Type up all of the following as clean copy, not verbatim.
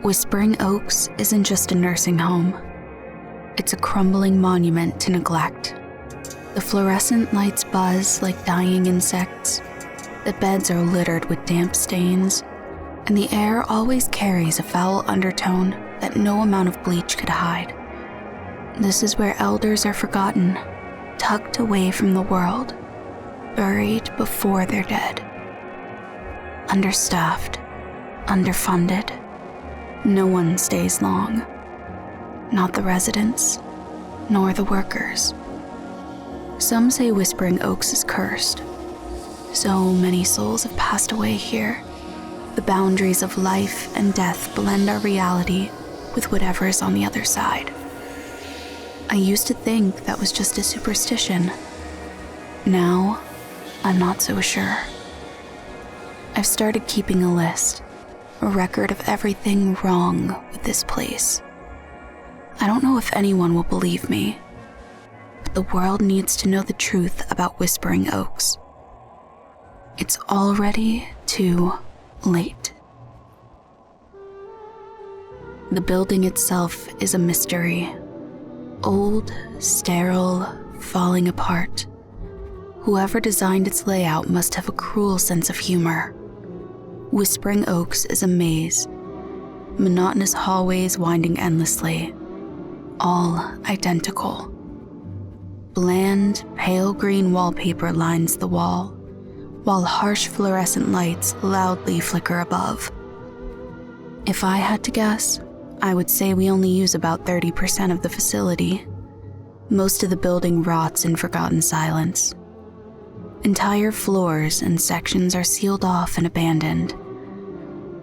Whispering Oaks isn't just a nursing home. It's a crumbling monument to neglect. The fluorescent lights buzz like dying insects. The beds are littered with damp stains, and the air always carries a foul undertone that no amount of bleach could hide. This is where elders are forgotten, tucked away from the world, buried before they're dead. Understaffed, underfunded, no one stays long. Not the residents, nor the workers. Some say Whispering Oaks is cursed. So many souls have passed away here. The boundaries of life and death blend our reality with whatever is on the other side. I used to think that was just a superstition. Now, I'm not so sure. I've started keeping a list, a record of everything wrong with this place. I don't know if anyone will believe me, but the world needs to know the truth about Whispering Oaks. It's already too late. The building itself is a mystery. Old, sterile, falling apart. Whoever designed its layout must have a cruel sense of humor. Whispering Oaks is a maze. Monotonous hallways winding endlessly. All identical. Bland, pale green wallpaper lines the wall, while harsh fluorescent lights loudly flicker above. If I had to guess, I would say we only use about 30% of the facility. Most of the building rots in forgotten silence. Entire floors and sections are sealed off and abandoned.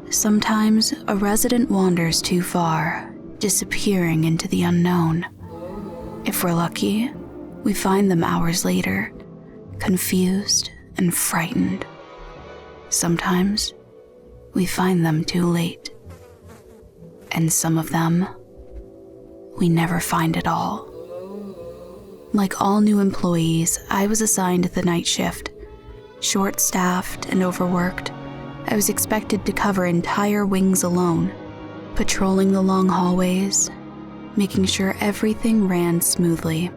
Sometimes a resident wanders too far, disappearing into the unknown. If we're lucky, we find them hours later, confused and frightened. Sometimes we find them too late. And some of them, we never find at all. Like all new employees, I was assigned the night shift. Short-staffed and overworked, I was expected to cover entire wings alone, patrolling the long hallways, making sure everything ran smoothly.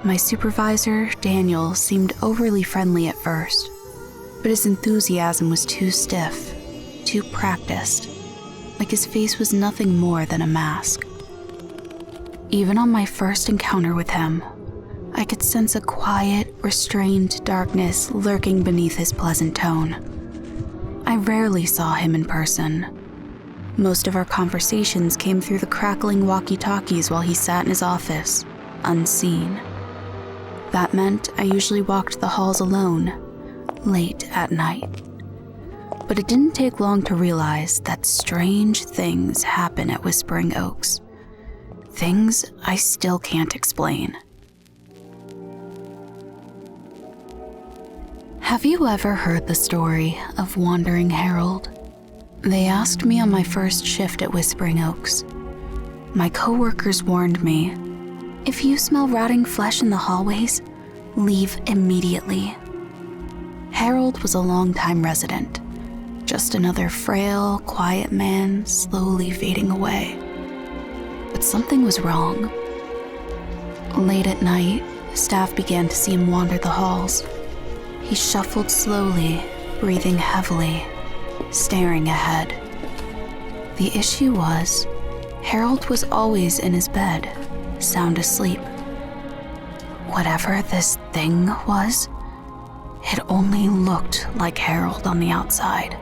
My supervisor, Daniel, seemed overly friendly at first, but his enthusiasm was too stiff, too practiced, like his face was nothing more than a mask. Even on my first encounter with him, I could sense a quiet, restrained darkness lurking beneath his pleasant tone. I rarely saw him in person. Most of our conversations came through the crackling walkie-talkies while he sat in his office, unseen. That meant I usually walked the halls alone, late at night. But it didn't take long to realize that strange things happen at Whispering Oaks. Things I still can't explain. Have you ever heard the story of Wandering Herald? They asked me on my first shift at Whispering Oaks. My coworkers warned me, if you smell rotting flesh in the hallways, leave immediately. Harold was a longtime resident, just another frail, quiet man slowly fading away. But something was wrong. Late at night, staff began to see him wander the halls. He shuffled slowly, breathing heavily, staring ahead. The issue was, Harold was always in his bed, sound asleep. Whatever this thing was, it only looked like Harold on the outside.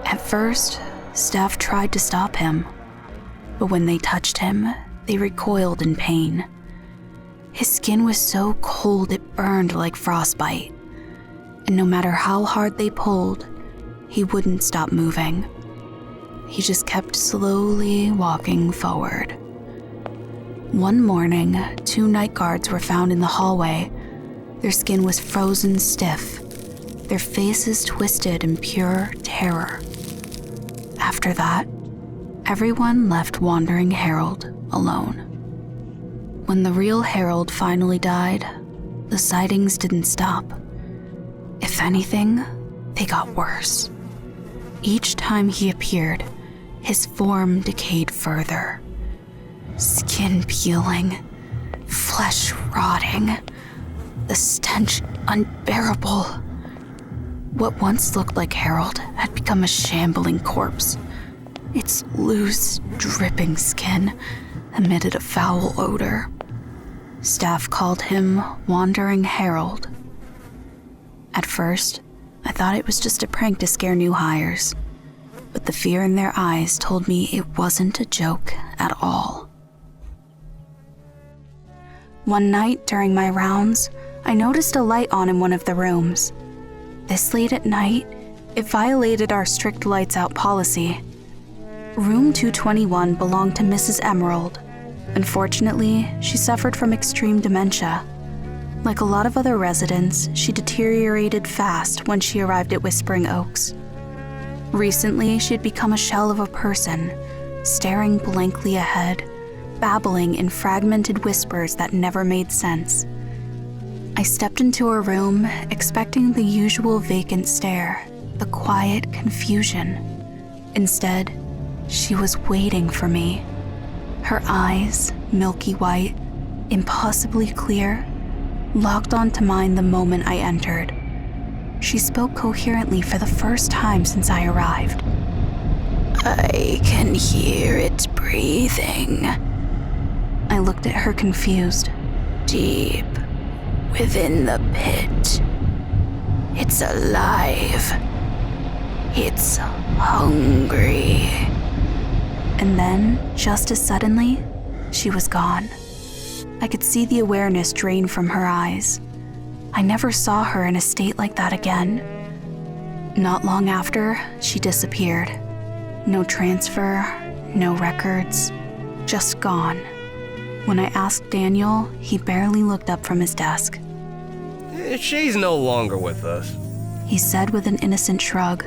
At first, staff tried to stop him, but when they touched him, they recoiled in pain. His skin was so cold it burned like frostbite, and no matter how hard they pulled, he wouldn't stop moving. He just kept slowly walking forward. One morning, 2 night guards were found in the hallway. Their skin was frozen stiff, their faces twisted in pure terror. After that, everyone left Wandering Herald alone. When the real Harold finally died, the sightings didn't stop. If anything, they got worse. Each time he appeared, His form decayed further. Skin peeling, flesh rotting, the stench unbearable. What once looked like Harold had become a shambling corpse. Its loose, dripping skin emitted a foul odor. Staff called him Wandering Harold. At first, I thought it was just a prank to scare new hires, but the fear in their eyes told me it wasn't a joke at all. One night during my rounds, I noticed a light on in one of the rooms. This late at night, it violated our strict lights out policy. Room 221 belonged to Mrs. Emerald. Unfortunately, she suffered from extreme dementia. Like a lot of other residents, she deteriorated fast when she arrived at Whispering Oaks. Recently, she had become a shell of a person, staring blankly ahead, babbling in fragmented whispers that never made sense. I stepped into her room, expecting the usual vacant stare, the quiet confusion. Instead, she was waiting for me. Her eyes, milky white, impossibly clear, locked onto mine the moment I entered. She spoke coherently for the first time since I arrived. "I can hear it breathing." I looked at her confused. "Deep within the pit. It's alive. It's hungry." And then, just as suddenly, she was gone. I could see the awareness drain from her eyes. I never saw her in a state like that again. Not long after, she disappeared. No transfer, no records, just gone. When I asked Daniel, he barely looked up from his desk. "She's no longer with us," he said with an innocent shrug.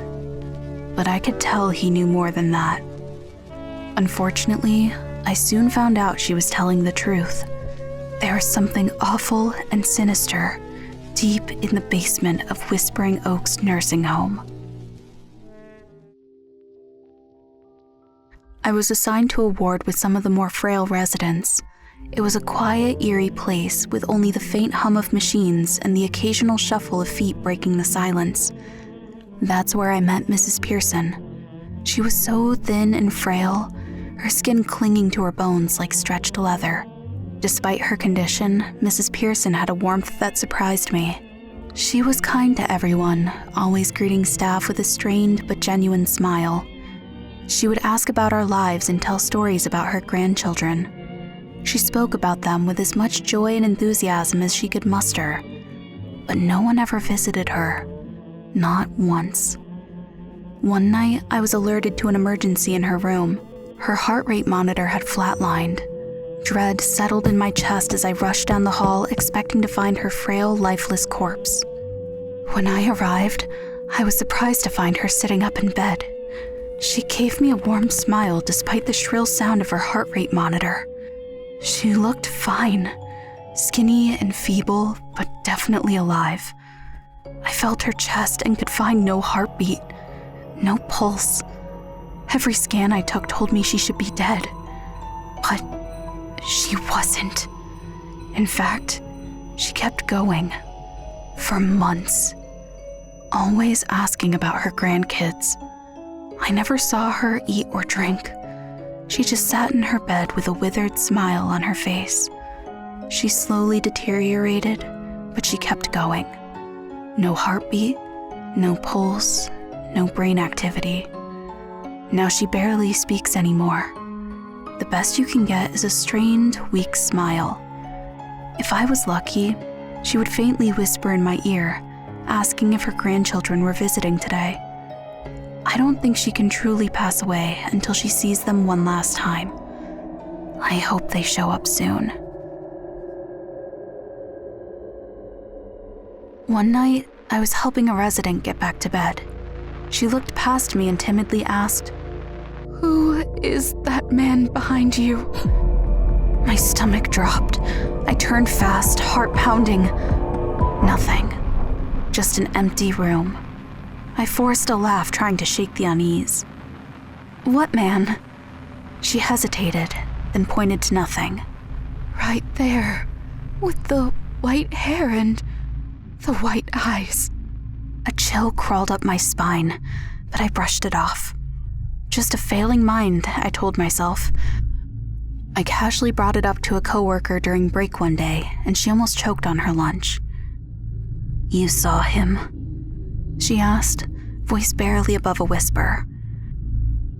But I could tell he knew more than that. Unfortunately, I soon found out she was telling the truth. There is something awful and sinister deep in the basement of Whispering Oaks nursing home. I was assigned to a ward with some of the more frail residents. It was a quiet, eerie place with only the faint hum of machines and the occasional shuffle of feet breaking the silence. That's where I met Mrs. Pearson. She was so thin and frail, her skin clinging to her bones like stretched leather. Despite her condition, Mrs. Pearson had a warmth that surprised me. She was kind to everyone, always greeting staff with a strained but genuine smile. She would ask about our lives and tell stories about her grandchildren. She spoke about them with as much joy and enthusiasm as she could muster, but no one ever visited her, not once. One night, I was alerted to an emergency in her room. Her heart rate monitor had flatlined. Dread settled in my chest as I rushed down the hall, expecting to find her frail, lifeless corpse. When I arrived, I was surprised to find her sitting up in bed. She gave me a warm smile despite the shrill sound of her heart rate monitor. She looked fine, skinny and feeble, but definitely alive. I felt her chest and could find no heartbeat, no pulse. Every scan I took told me she should be dead, but she wasn't. In fact, she kept going for months, always asking about her grandkids. I never saw her eat or drink. She just sat in her bed with a withered smile on her face. She slowly deteriorated, but she kept going. No heartbeat, no pulse, no brain activity. Now she barely speaks anymore. The best you can get is a strained, weak smile. If I was lucky, she would faintly whisper in my ear, asking if her grandchildren were visiting today. I don't think she can truly pass away until she sees them one last time. I hope they show up soon. One night, I was helping a resident get back to bed. She looked past me and timidly asked, "Who is that man behind you?" My stomach dropped. I turned fast, heart pounding. Nothing. Just an empty room. I forced a laugh, trying to shake the unease. What man? She hesitated, then pointed to nothing. Right there, with the white hair and the white eyes. A chill crawled up my spine, but I brushed it off. Just a failing mind, I told myself. I casually brought it up to a coworker during break one day, and she almost choked on her lunch. You saw him? She asked, voice barely above a whisper.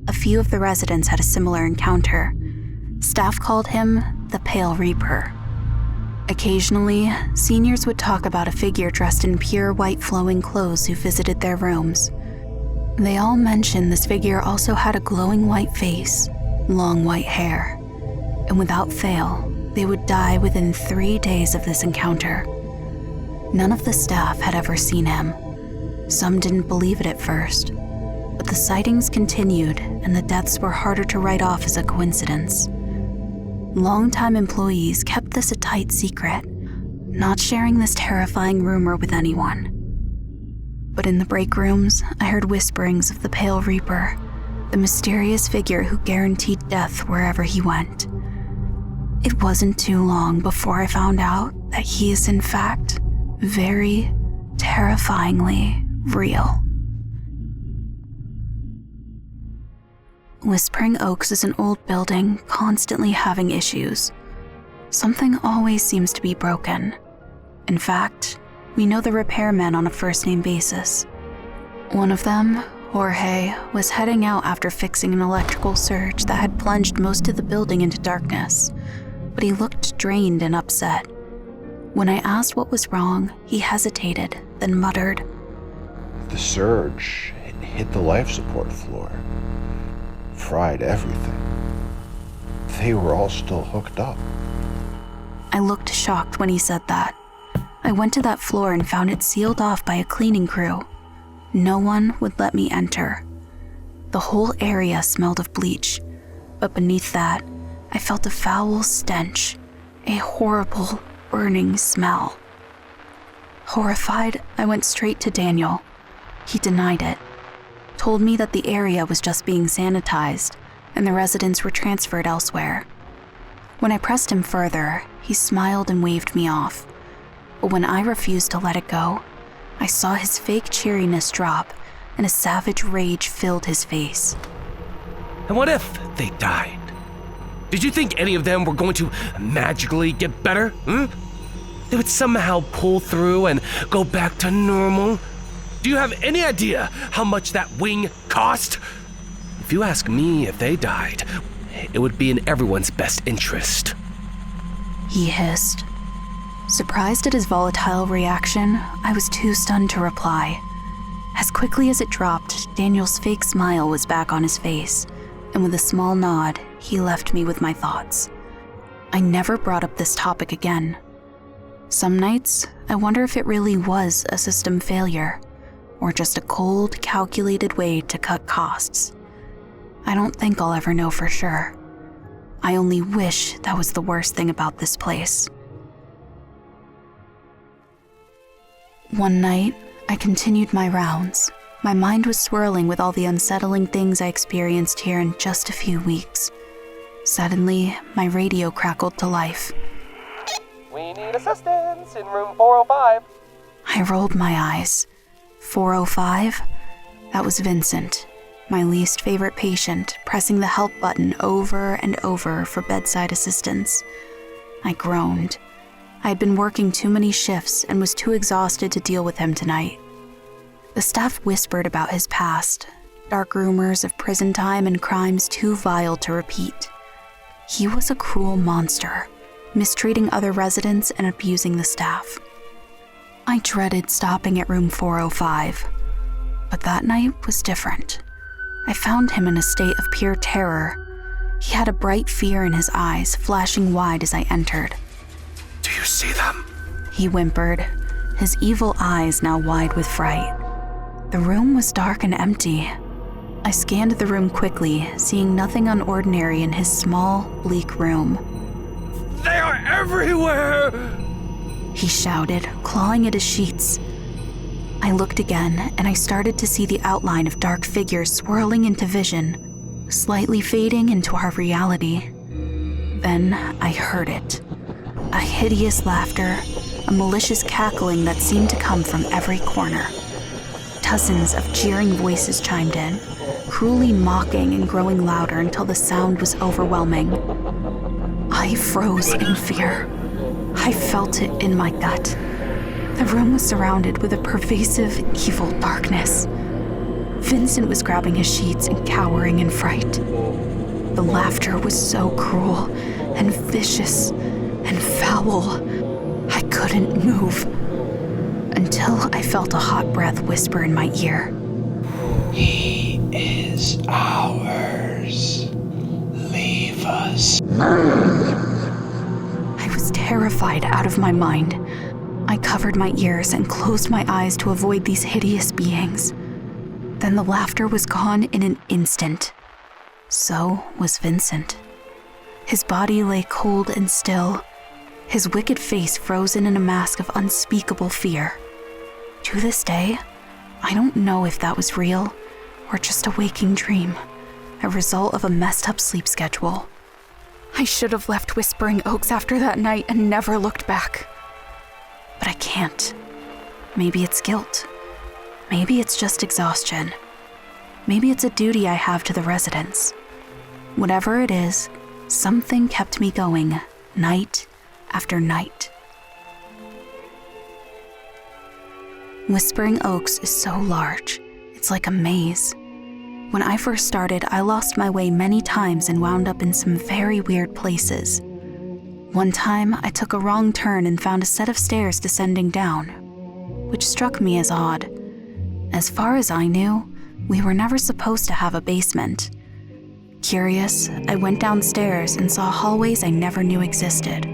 A few of the residents had a similar encounter. Staff called him the Pale Reaper. Occasionally, seniors would talk about a figure dressed in pure white flowing clothes who visited their rooms. They all mentioned this figure also had a glowing white face, long white hair, and without fail, they would die within 3 days of this encounter. None of the staff had ever seen him. Some didn't believe it at first, but the sightings continued and the deaths were harder to write off as a coincidence. Longtime employees kept this a tight secret, not sharing this terrifying rumor with anyone. But in the break rooms, I heard whisperings of the Pale Reaper, the mysterious figure who guaranteed death wherever he went. It wasn't too long before I found out that he is in fact very terrifyingly real. Whispering Oaks is an old building constantly having issues. Something always seems to be broken. In fact, we know the repairmen on a first-name basis. One of them, Jorge, was heading out after fixing an electrical surge that had plunged most of the building into darkness, but he looked drained and upset. When I asked what was wrong, he hesitated, then muttered, The surge hit the life support floor. Fried everything. They were all still hooked up. I looked shocked when he said that. I went to that floor and found it sealed off by a cleaning crew. No one would let me enter. The whole area smelled of bleach, but beneath that, I felt a foul stench, a horrible, burning smell. Horrified, I went straight to Daniel. He denied it, told me that the area was just being sanitized and the residents were transferred elsewhere. When I pressed him further, he smiled and waved me off. But when I refused to let it go, I saw his fake cheeriness drop and a savage rage filled his face. And what if they died? Did you think any of them were going to magically get better? They would somehow pull through and go back to normal? Do you have any idea how much that wing cost? If you ask me if they died, it would be in everyone's best interest. He hissed. Surprised at his volatile reaction, I was too stunned to reply. As quickly as it dropped, Daniel's fake smile was back on his face, and with a small nod, he left me with my thoughts. I never brought up this topic again. Some nights, I wonder if it really was a system failure, or just a cold, calculated way to cut costs. I don't think I'll ever know for sure. I only wish that was the worst thing about this place. One night, I continued my rounds. My mind was swirling with all the unsettling things I experienced here in just a few weeks. Suddenly, my radio crackled to life. We need assistance in room 405. I rolled my eyes. 405? That was Vincent, my least favorite patient, pressing the help button over and over for bedside assistance. I groaned. I had been working too many shifts and was too exhausted to deal with him tonight. The staff whispered about his past, dark rumors of prison time and crimes too vile to repeat. He was a cruel monster, mistreating other residents and abusing the staff. I dreaded stopping at room 405, but that night was different. I found him in a state of pure terror. He had a bright fear in his eyes, flashing wide as I entered. Do you see them? He whimpered, his evil eyes now wide with fright. The room was dark and empty. I scanned the room quickly, seeing nothing unordinary in his small, bleak room. They are everywhere! He shouted, clawing at his sheets. I looked again, and I started to see the outline of dark figures swirling into vision, slightly fading into our reality. Then I heard it. A hideous laughter, a malicious cackling that seemed to come from every corner. Dozens of jeering voices chimed in, cruelly mocking and growing louder until the sound was overwhelming. I froze in fear. I felt it in my gut. The room was surrounded with a pervasive, evil darkness. Vincent was grabbing his sheets and cowering in fright. The laughter was so cruel and vicious and foul. I couldn't move until I felt a hot breath whisper in my ear. He is ours. Leave us. I was terrified out of my mind. I covered my ears and closed my eyes to avoid these hideous beings. Then the laughter was gone in an instant. So was Vincent. His body lay cold and still, his wicked face frozen in a mask of unspeakable fear. To this day, I don't know if that was real or just a waking dream, a result of a messed up sleep schedule. I should have left Whispering Oaks after that night and never looked back. But I can't. Maybe it's guilt. Maybe it's just exhaustion. Maybe it's a duty I have to the residents. Whatever it is, something kept me going, night after night. Whispering Oaks is so large, it's like a maze. When I first started, I lost my way many times and wound up in some very weird places. One time, I took a wrong turn and found a set of stairs descending down, which struck me as odd. As far as I knew, we were never supposed to have a basement. Curious, I went downstairs and saw hallways I never knew existed.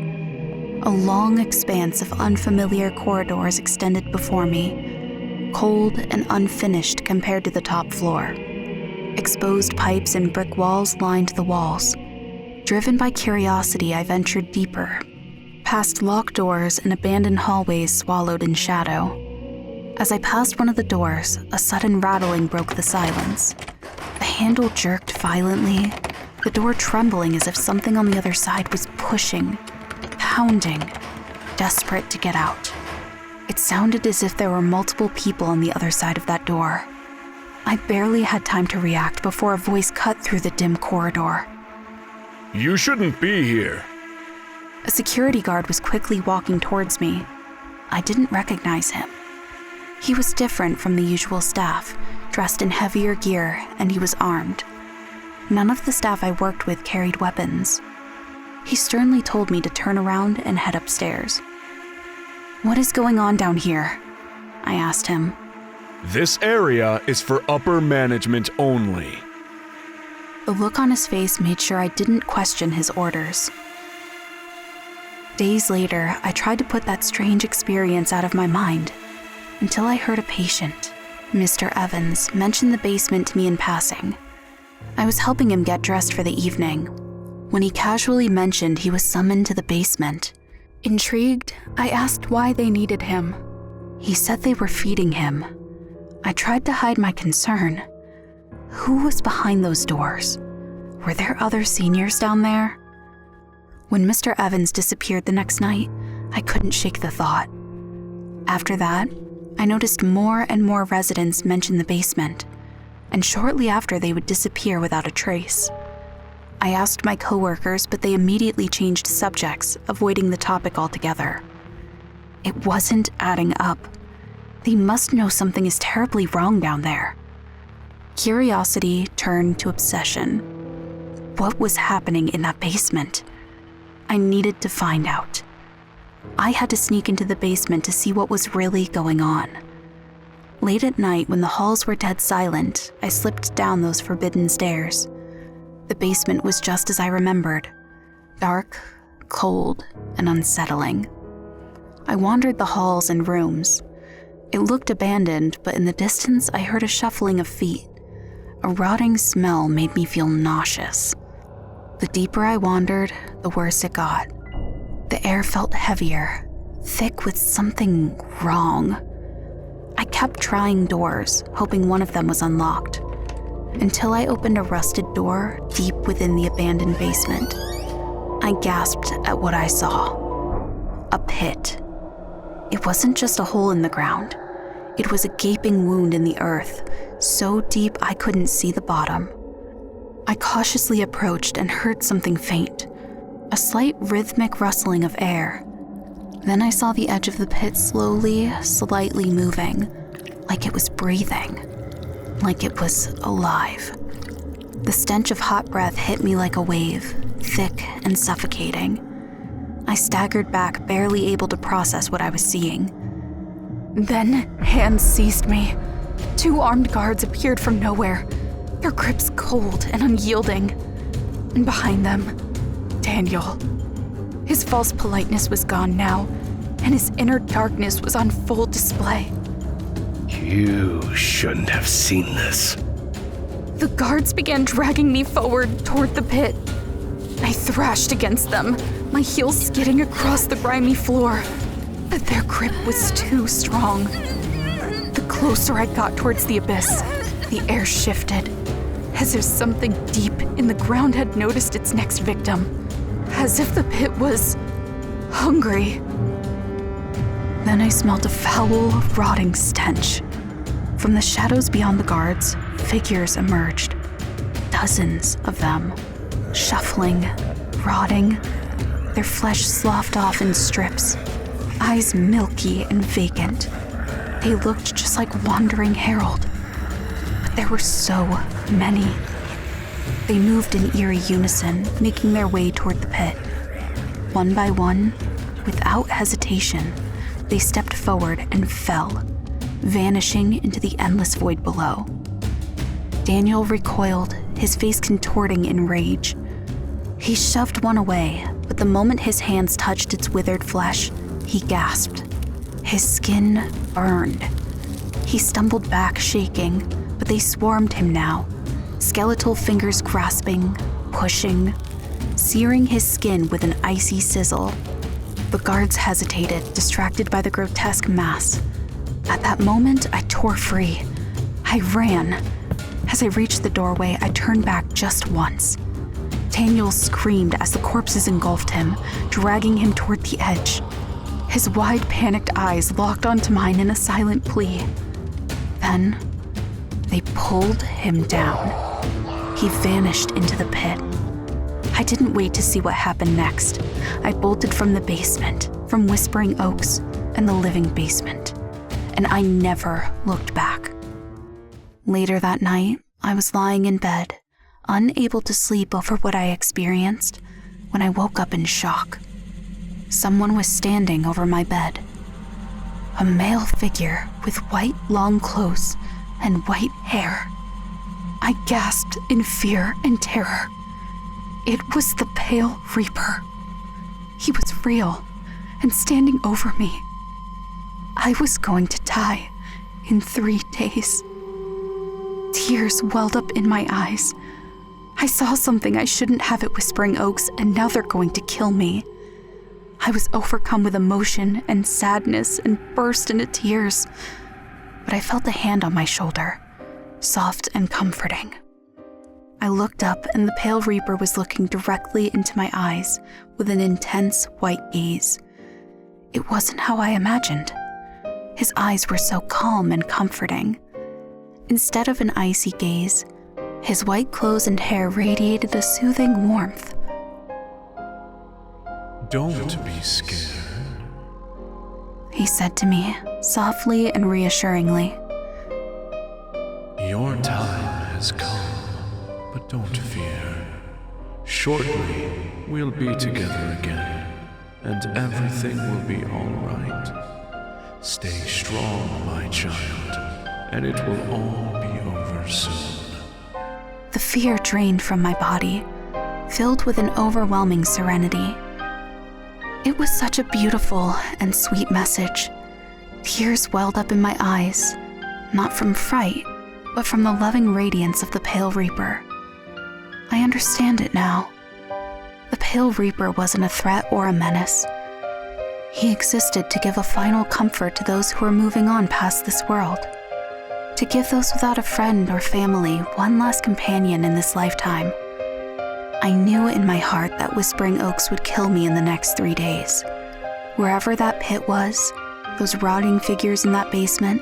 A long expanse of unfamiliar corridors extended before me, cold and unfinished compared to the top floor. Exposed pipes and brick walls lined the walls. Driven by curiosity, I ventured deeper, past locked doors and abandoned hallways swallowed in shadow. As I passed one of the doors, a sudden rattling broke the silence. The handle jerked violently, the door trembling as if something on the other side was pushing, pounding, desperate to get out. It sounded as if there were multiple people on the other side of that door. I barely had time to react before a voice cut through the dim corridor. You shouldn't be here. A security guard was quickly walking towards me. I didn't recognize him. He was different from the usual staff, dressed in heavier gear, and he was armed. None of the staff I worked with carried weapons. He sternly told me to turn around and head upstairs. "What is going on down here?" I asked him. This area is for upper management only. The look on his face made sure I didn't question his orders. Days later, I tried to put that strange experience out of my mind, until I heard a patient, Mr. Evans, mention the basement to me in passing. I was helping him get dressed for the evening, when he casually mentioned he was summoned to the basement. Intrigued, I asked why they needed him. He said they were feeding him. I tried to hide my concern. Who was behind those doors? Were there other seniors down there? When Mr. Evans disappeared the next night, I couldn't shake the thought. After that, I noticed more and more residents mention the basement, and shortly after they would disappear without a trace. I asked my coworkers, but they immediately changed subjects, avoiding the topic altogether. It wasn't adding up. They must know something is terribly wrong down there. Curiosity turned to obsession. What was happening in that basement? I needed to find out. I had to sneak into the basement to see what was really going on. Late at night, when the halls were dead silent, I slipped down those forbidden stairs. The basement was just as I remembered. Dark, cold, and unsettling. I wandered the halls and rooms. It looked abandoned, but in the distance I heard a shuffling of feet. A rotting smell made me feel nauseous. The deeper I wandered, the worse it got. The air felt heavier, thick with something wrong. I kept trying doors, hoping one of them was unlocked. until I opened a rusted door deep within the abandoned basement. I gasped at what I saw. A pit. It wasn't just a hole in the ground. It was a gaping wound in the earth, so deep I couldn't see the bottom. I cautiously approached and heard something faint, a slight rhythmic rustling of air. Then I saw the edge of the pit slowly, slightly moving, like it was breathing, like it was alive. The stench of hot breath hit me like a wave, thick and suffocating. I staggered back, barely able to process what I was seeing. Then hands seized me. 2 armed guards appeared from nowhere, their grips cold and unyielding. And behind them, Daniel. His false politeness was gone now, and his inner darkness was on full display. You shouldn't have seen this. The guards began dragging me forward toward the pit. I thrashed against them, my heels skidding across the grimy floor. But their grip was too strong. The closer I got towards the abyss, the air shifted, as if something deep in the ground had noticed its next victim, as if the pit was hungry. Then I smelled a foul, rotting stench. From the shadows beyond the guards, figures emerged. Dozens of them, shuffling, rotting, their flesh sloughed off in strips, eyes milky and vacant. They looked just like wandering herald. But there were so many. They moved in eerie unison, making their way toward the pit. One by one, without hesitation, they stepped forward and fell, vanishing into the endless void below. Daniel recoiled, his face contorting in rage. He shoved one away, but the moment his hands touched its withered flesh, he gasped. His skin burned. He stumbled back, shaking, but they swarmed him now, skeletal fingers grasping, pushing, searing his skin with an icy sizzle. The guards hesitated, distracted by the grotesque mass. At that moment, I tore free. I ran. As I reached the doorway, I turned back just once. Daniel screamed as the corpses engulfed him, dragging him toward the edge. His wide, panicked eyes locked onto mine in a silent plea. Then, they pulled him down. He vanished into the pit. I didn't wait to see what happened next. I bolted from the basement, from Whispering Oaks and the living basement, and I never looked back. Later that night, I was lying in bed, unable to sleep over what I experienced, when I woke up in shock. Someone was standing over my bed. A male figure with white, long clothes and white hair. I gasped in fear and terror. It was the Pale Reaper. He was real and standing over me. I was going to die in 3 days. Tears welled up in my eyes. I saw something I shouldn't have at Whispering Oaks, and now they're going to kill me. I was overcome with emotion and sadness and burst into tears. But I felt a hand on my shoulder, soft and comforting. I looked up, and the Pale Reaper was looking directly into my eyes with an intense white gaze. It wasn't how I imagined. His eyes were so calm and comforting. Instead of an icy gaze, his white clothes and hair radiated a soothing warmth. Don't be scared, he said to me, softly and reassuringly. Your time has come. But don't fear. Shortly, we'll be together again, and everything will be all right. Stay strong, my child, and it will all be over soon. The fear drained from my body, filled with an overwhelming serenity. It was such a beautiful and sweet message. Tears welled up in my eyes, not from fright, but from the loving radiance of the Pale Reaper. I understand it now. The Pale Reaper wasn't a threat or a menace. He existed to give a final comfort to those who were moving on past this world. To give those without a friend or family one last companion in this lifetime. I knew in my heart that Whispering Oaks would kill me in the next 3 days. Wherever that pit was, those rotting figures in that basement,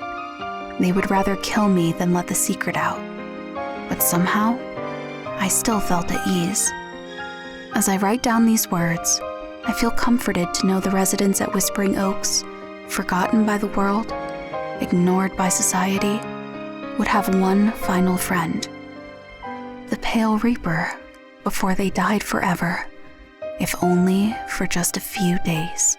they would rather kill me than let the secret out. But somehow, I still felt at ease. As I write down these words, I feel comforted to know the residents at Whispering Oaks, forgotten by the world, ignored by society, would have one final friend. The Pale Reaper, before they died forever, if only for just a few days.